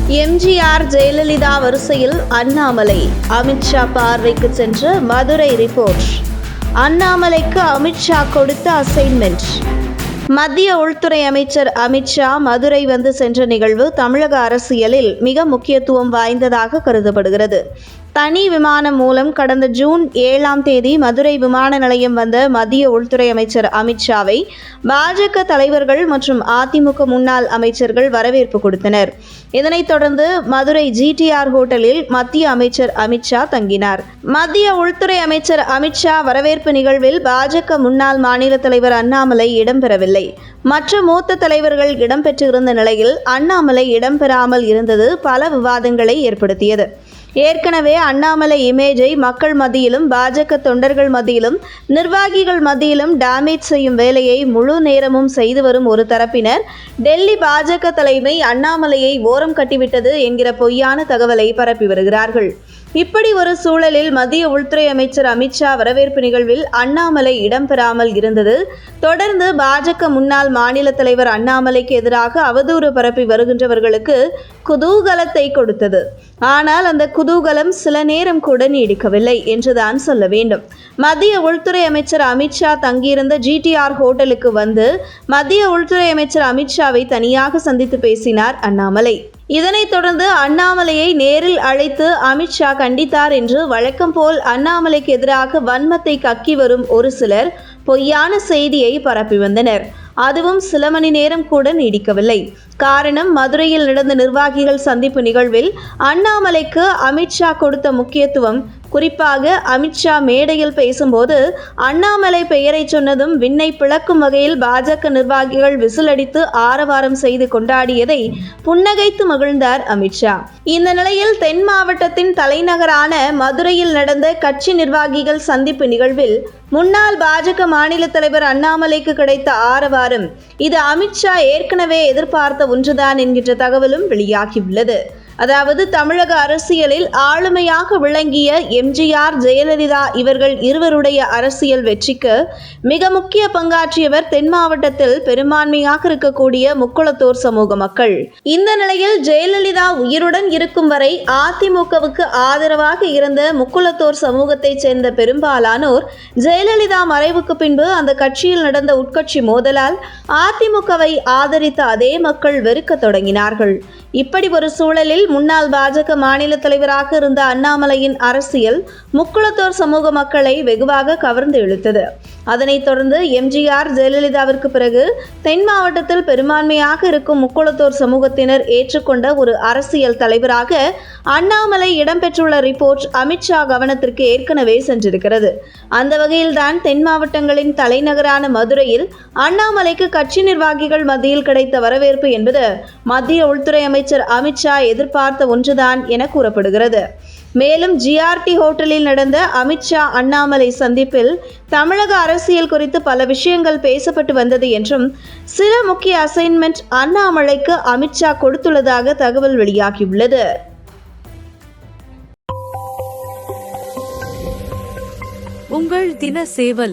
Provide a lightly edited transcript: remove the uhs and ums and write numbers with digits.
எம்ஜிஆர் ஜெயலலிதா வரிசையில் அண்ணாமலை அமித்ஷா பார்வைக்கு சென்ற மதுரை ரிப்போர்ட். அண்ணாமலைக்கு அமித்ஷா கொடுத்த அசைன்மெண்ட். மத்திய உள்துறை அமைச்சர் அமித்ஷா மதுரை வந்து சென்ற நிகழ்வு தமிழக அரசியலில் மிக முக்கியத்துவம் வாய்ந்ததாக கருதப்படுகிறது. தனி விமானம் மூலம் கடந்த ஜூன் 7ஆம் தேதி மதுரை விமான நிலையம் வந்த மத்திய உள்துறை அமைச்சர் அமித்ஷாவை பாஜக தலைவர்கள் மற்றும் அதிமுக முன்னாள் அமைச்சர்கள் வரவேற்பு கொடுத்தனர். இதனைத் தொடர்ந்து மதுரை GTR ஹோட்டலில் மத்திய அமைச்சர் அமித்ஷா தங்கினார். மத்திய உள்துறை அமைச்சர் அமித்ஷா வரவேற்பு நிகழ்வில் பாஜக முன்னாள் மாநில தலைவர் அண்ணாமலை இடம்பெறவில்லை. மற்ற மூத்த தலைவர்கள் இடம்பெற்றிருந்த நிலையில் அண்ணாமலை இடம்பெறாமல் இருந்தது பல விவாதங்களை ஏற்படுத்தியது. ஏற்கனவே அண்ணாமலை இமேஜை மக்கள் மத்தியிலும் பாஜக தொண்டர்கள் மத்தியிலும் நிர்வாகிகள் மத்தியிலும் டேமேஜ் செய்யும் வேலையை முழு நேரமும் செய்து வரும் ஒரு தரப்பினர் டெல்லி பாஜக தலைமை அண்ணாமலையை ஓரம் கட்டிவிட்டது என்கிற பொய்யான தகவலை பரப்பி வருகிறார்கள். இப்படி ஒரு சூழலில் மத்திய உள்துறை அமைச்சர் அமித்ஷா வரவேற்பு நிகழ்வில் அண்ணாமலை இடம்பெறாமல் இருந்தது தொடர்ந்து பாஜக முன்னாள் மாநில தலைவர் அண்ணாமலைக்கு எதிராக அவதூறு பரப்பி வருகின்றவர்களுக்கு குதூகலத்தை கொடுத்தது. ஆனால் அந்த குதூகலம் சில நேரம் கூட நீடிக்கவில்லை என்றுதான் சொல்ல வேண்டும். மத்திய உள்துறை அமைச்சர் அமித்ஷா தங்கியிருந்த GTR ஹோட்டலுக்கு வந்து மத்திய உள்துறை அமைச்சர் அமித்ஷாவை தனியாக சந்தித்து பேசினார் அண்ணாமலை. இதனைத் தொடர்ந்து அண்ணாமலையை நேரில் அழைத்து அமித்ஷா கண்டித்தார் என்று வழக்கம் போல் அண்ணாமலைக்கு எதிராக வன்மத்தை கக்கி வரும் ஒரு சிலர் பொய்யான செய்தியை பரப்பி வந்தனர். அதுவும் சில மணி நேரம் கூட நீடிக்கவில்லை. காரணம், மதுரையில் நடந்த நிர்வாகிகள் சந்திப்பு நிகழ்வில் அண்ணாமலைக்கு அமித்ஷா கொடுத்த முக்கியத்துவம். குறிப்பாக அமித்ஷா மேடையில் பேசும்போது அண்ணாமலை பெயரை சொன்னதும் விண்ணை பிளக்கும் வகையில் பாஜக நிர்வாகிகள் விசிலடித்து ஆரவாரம் செய்து கொண்டாடியதை புன்னகைத்து மகிழ்ந்தார் அமித்ஷா. இந்த நிலையில் தென் மாவட்டத்தின் தலைநகரான மதுரையில் நடந்த கட்சி நிர்வாகிகள் சந்திப்பு நிகழ்வில் முன்னாள் பாஜக மாநில தலைவர் அண்ணாமலைக்கு கிடைத்த ஆரவாரம் இது அமித்ஷா ஏற்கனவே எதிர்பார்த்த ஒன்றுதான் என்கின்ற தகவலும் வெளியாகியுள்ளது. அதாவது, தமிழக அரசியலில் ஆளுமையாக விளங்கிய எம்ஜிஆர் ஜெயலலிதா இவர்கள் இருவருடைய அரசியல் வெற்றிக்கு மிக முக்கிய பங்காற்றியவர் தென் மாவட்டத்தில் பெரும்பான்மையாக இருக்கக்கூடிய முக்குளத்தோர் சமூக மக்கள். இந்த நிலையில் ஜெயலலிதா உயிருடன் இருக்கும் வரை அதிமுகவுக்கு ஆதரவாக இருந்த முக்குளத்தோர் சமூகத்தைச் சேர்ந்த பெரும்பாலானோர் ஜெயலலிதா மறைவுக்கு பின்பு அந்த கட்சியில் நடந்த உட்கட்சி மோதலால் அதிமுகவை ஆதரித்த அதே மக்கள் வெறுக்க தொடங்கினார்கள். இப்படி ஒரு சூழலில் முன்னாள் பாஜக மாநில தலைவராக இருந்த அண்ணாமலையின் அரசியல் முக்குளத்தோர் சமூக மக்களை வெகுவாக கவர்ந்து இழுத்தது. அதனைத் தொடர்ந்து எம்ஜிஆர் ஜெயலலிதாவிற்கு பிறகு தென் மாவட்டத்தில் பெரும்பான்மையாக இருக்கும் முக்குளத்தோர் சமூகத்தினர் ஏற்றுக்கொண்ட ஒரு அரசியல் தலைவராக அண்ணாமலை இடம்பெற்றுள்ள ரிப்போர்ட் அமித்ஷா கவனத்திற்கு ஏற்கனவே சென்றிருக்கிறது. அந்த வகையில்தான் தென் மாவட்டங்களின் தலைநகரான மதுரையில் அண்ணாமலைக்கு கட்சி நிர்வாகிகள் மத்தியில் கிடைத்த வரவேற்பு என்பது மத்திய உள்துறை அமைச்சர் அமித்ஷா எதிர்பார்த்த ஒன்றுதான் என கூறப்படுகிறது. மேலும் GRT ஹோட்டலில் நடந்த அமித்ஷா அண்ணாமலை சந்திப்பில் தமிழக அரசியல் குறித்து பல விஷயங்கள் பேசப்பட்டு வந்தது என்றும் சில முக்கிய அசைன்மெண்ட் அண்ணாமலைக்கு அமித்ஷா கொடுத்துள்ளதாக தகவல் வெளியாகியுள்ளது. உங்கள் தின சேவல்.